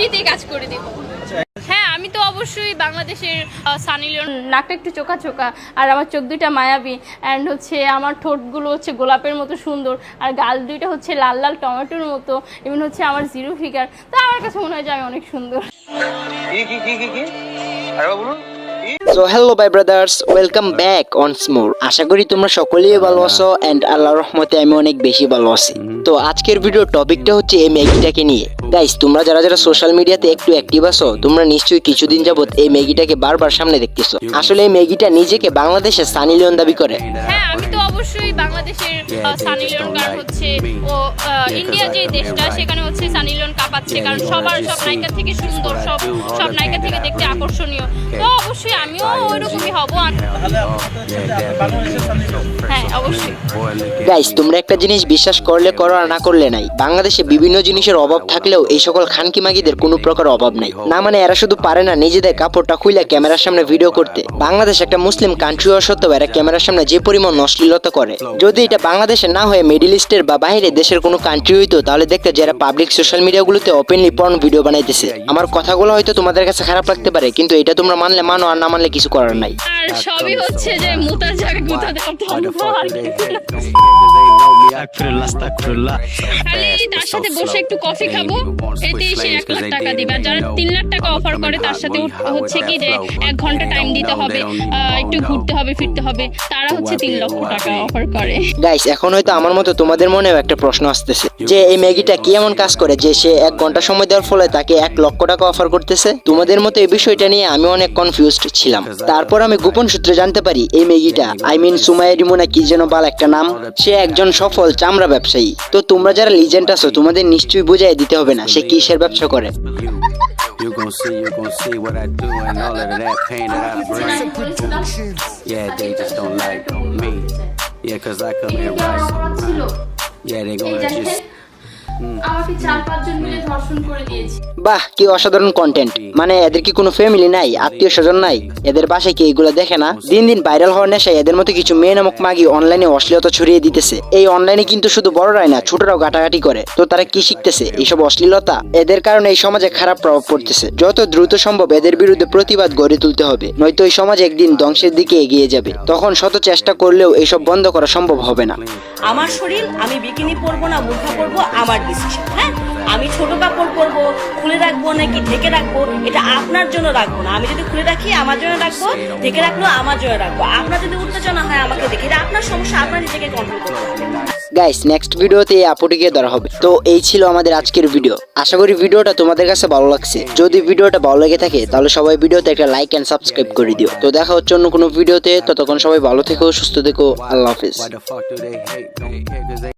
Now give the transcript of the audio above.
ফ্রিতে কাজ করে দেব। হ্যাঁ, আমি তো অবশ্যই বাংলাদেশের সানি লিওন। নাকটা একটু চোকা চোকা, আর আমার চোখ দুইটা মায়াবী, অ্যান্ড হচ্ছে আমার ঠোঁটগুলো হচ্ছে গোলাপের মতো সুন্দর, আর গাল দুইটা হচ্ছে লাল লাল টমেটোর মতো, এমন হচ্ছে আমার জিরো ফিগার। তো আমার কাছে মনে হয় যে আমি অনেক সুন্দর। So hello bye brothers, welcome back once more. আশা করি তোমরা সকলেই ভালো আছো এন্ড আল্লাহর রহমতে আমি অনেক বেশি ভালো আছি। তো আজকের ভিডিও টপিকটা হচ্ছে এই ম্যাগিটাকে নিয়ে। গাইস, তোমরা যারা যারা সোশ্যাল মিডিয়াতে একটু অ্যাক্টিভ আছো, তোমরা নিশ্চয়ই কিছুদিন যাবত এই ম্যাগিটাকে বারবার সামনে দেখতেছো। আসলে এই ম্যাগিটা নিজেকে বাংলাদেশের সানি লিওন দাবি করে। হ্যাঁ, আমি তো অবশ্যই বাংলাদেশের সানি লিওন, কারণ হচ্ছে ও ইন্ডিয়া যে দেশটা, সেখানে হচ্ছে সানি লিওন কাঁপাচ্ছে, কারণ সব নায়িকা থেকে সুন্দর, সব নায়িকা থেকে দেখতে আকর্ষণীয়। তো অবশ্যই আমিও ওইরকমই হব। হ্যাঁ, অবশ্যই। গাইস, তোমরা একটা জিনিস বিশ্বাস করলে করো আর না করলে নাই, বাংলাদেশে বিভিন্ন জিনিসের অভাব থাকলেও এই সকল খানকি মাগিদের কোনো প্রকার অভাব নাই। না মানে এরা শুধু পারে না নিজেদের কাপড়টা খুইলা ক্যামেরার সামনে ভিডিও করতে। বাংলাদেশ একটা মুসলিম কান্ট্রি হওয়া সত্ত্বেও এরা ক্যামেরার সামনে যে পরিমাণ অশ্লীলতা করে, যদি এটা বাংলাদেশে না হয়ে মিডল ইস্টের বা বাইরে দেশের কোনো কান্ট্রি হইতো, তাহলে দেখতে যারা পাবলিক সোশ্যাল মিডিয়াগুলোতে ওপেনলি পর্ন ভিডিও বানাইতেছে। আমার কথাগুলো হয়তো তোমাদের কাছে খারাপ লাগতে পারে, কিন্তু এটা তোমরা মানলে মানো, আর না মানলে কিছু করার নাই। আর সবই হচ্ছে যে মুতার জায়গায় মুতা করতে হবে। খালি তার সাথে বসে একটু কফি খাবো, এতেই সে 1 লাখ টাকা দিবে। আর যারা 3 লাখ টাকা অফার করে, তার সাথে হচ্ছে কি যে 1 ঘন্টা টাইম দিতে হবে, একটু ঘুরতে হবে, ফিরতে হবে, তারা হচ্ছে 3 লক্ষ টাকা অফার করে। গাইস, এখন হয়তো আমার মতো তোমাদের মনেও একটা প্রশ্ন আসতেছে যে এই ম্যাগিটা কি এমন কাজ করে যে সে 1 ঘন্টা সময় দেওয়ার ফলে তাকে 1 লক্ষ টাকা অফার করতেছে। তোমাদের মতো এই বিষয়টা নিয়ে আমি অনেক কনফিউজড ছিলাম। তারপর আমি গোপন সূত্রে জানতে পারি এই ম্যাগিটা, সুমাইয়া রিমোনা কি যেন বাল একটা নাম, সে একজন সফল চামড়া ব্যবসায়ী। তো তোমরা যারা লিজেন্ড আছো, তোমাদের নিশ্চয়ই বুঝাই দিতে হবে না সে কিসের ব্যবসা করে। You gon' see what I do and all of that pain that I bring. Yeah, they just don't like me. Yeah, cause I come here right. Yeah, they gonna just আমাকে 4-5 জন মিলে ধর্ষণ করে দিয়েছে। বাহ, কি অসাধারণ কন্টেন্ট। মানে এদের কি কোনো ফ্যামিলি নাই, আত্মীয় স্বজন নাই? এদের বাসায় কি এইগুলো দেখে না? দিন দিন ভাইরাল হওয়ার নেশায় এদের মতো কিছু মেয়ে নামক মাগি অনলাইনে অশ্লীলতা ছড়িয়ে দিতেছে। এই অনলাইনে কিন্তু শুধু বড়রাই না, ছোটরাও গাটাগাটি করে। তো তারা কি শিখতেছে? এইসব অশ্লীলতা। এদের কারণে এই সমাজে খারাপ প্রভাব পড়তেছে। যত দ্রুত সম্ভব এদের বিরুদ্ধে প্রতিবাদ গড়ে তুলতে হবে, নয়তো এই সমাজ একদিন ধ্বংসের দিকে এগিয়ে যাবে। তখন শত চেষ্টা করলেও এইসব বন্ধ করা সম্ভব হবে না। আমার শরীর, আমি বিকিনি পরবো না বোরখা পরবো, আমার ডিসিশন। হ্যাঁ, আমি ছোট কাপড় পরবো, খুলে রাখবো নাকি ঢেকে রাখবো, এটা আপনার জন্য রাখবো না। আমি যদি খুলে রাখি আমার জন্য রাখবো, ঢেকে রাখলো আমার জন্য রাখবো। আপনার যদি উত্তেজনা হয় আমাকে দেখে, এটা আপনার সমস্যা, আপনার নিজেকে কন্ট্রোল করতে হবে। গাইস, নেক্সট ভিডিওতে এই আপুটিকে ধরা হবে। তো এই ছিল আমাদের আজকের ভিডিও। আশা করি ভিডিওটা তোমাদের কাছে ভালো লাগছে। যদি ভিডিওটা ভালো লেগে থাকে তাহলে সবাই ভিডিওতে একটা লাইক এন্ড সাবস্ক্রাইব করে দিও। তো দেখা হচ্ছে অন্য কোনো ভিডিওতে। ততক্ষণ সবাই ভালো থেকো, সুস্থ থেকো। আল্লাহ হাফেজ। why the fuck do they hate? Don't care cause they